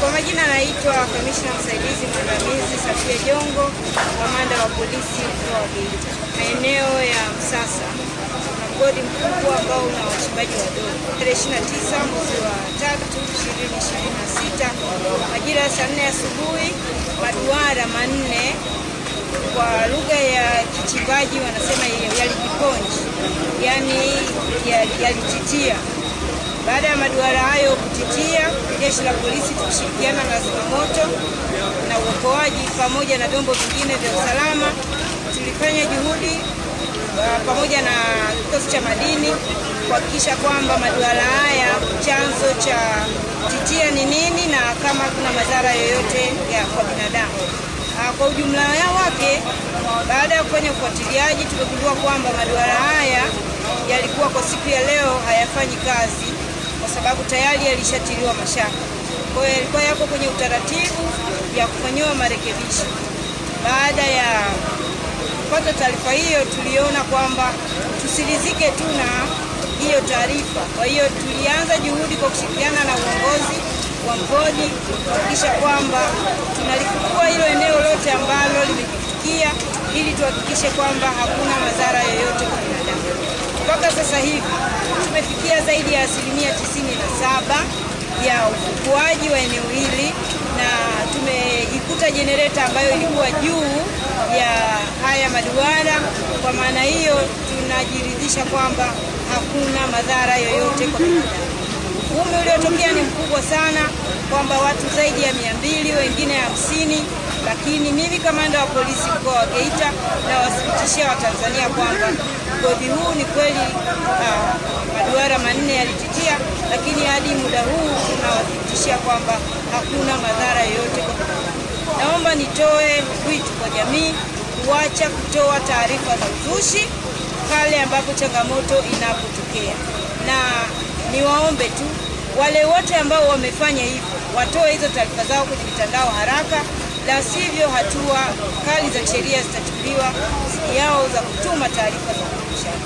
Kwa majina naitwa Kamishna Msaidizi Mwandamizi Safia Jongo, kamanda wa polisi mkoa wa Geita. Maeneo ya Msasa na mgodi mkubwa ambao una wachimbaji wadogo. Tarehe 29 mwezi wa 3 2026 majira ya saa 4 asubuhi, maduara manne, kwa lugha ya kichimbaji wanasema yalijiponji, yani yalititia. Baada ya maduara hayo kutitia, jeshi la polisi tukishirikiana na zimamoto na uokoaji pamoja na vyombo vingine vya usalama tulifanya juhudi pamoja na kikosi cha madini kuhakikisha kwamba maduara haya chanzo cha titia ni nini na kama kuna madhara yoyote kwa binadamu. Kwa ujumla wake, baada ya kufanya ufuatiliaji tumegundua kwamba maduara haya yalikuwa kwa siku ya leo hayafanyi kazi kwa sababu tayari yalishatiliwa mashaka. Kwa hiyo yalikuwa yako kwenye utaratibu ya kufanyiwa marekebisho. Baada ya kupata taarifa hiyo, tuliona kwamba tusilizike tu na hiyo taarifa. Kwa hiyo tulianza juhudi kwa kushirikiana na uongozi wa mgodi kuhakikisha kwamba tunalifukua hilo eneo lote ambalo limejifikia ili tuhakikishe kwamba hakuna madhara yoyote kwa binadamu. Mpaka sasa hivi tumefikia zaidi ya 97% ya ufukuaji wa eneo hili na tumeikuta jenereta ambayo ilikuwa juu ya haya maduara. Kwa maana hiyo tunajiridhisha kwamba hakuna madhara yoyote kwa binadamu. Uvumi uliotokea ni mkubwa sana kwamba watu zaidi ya 200, wengine 50, lakini mimi kamanda wa polisi mkoa wa Geita na wathibitishia Watanzania kwamba mgodi huu ni kweli maduara manne yalititia, lakini hadi muda huu tunawathibitishia kwamba hakuna madhara yoyote kwa binadamu. Naomba nitoe wito kwa jamii kuacha kutoa taarifa za uzushi pale ambapo changamoto inapotokea, na niwaombe tu wale wote ambao wamefanya hivyo watoe hizo taarifa zao kwenye mitandao haraka, la sivyo hatua kali za sheria zitachukuliwa dhidi yao za kutuma taarifa za uzushi.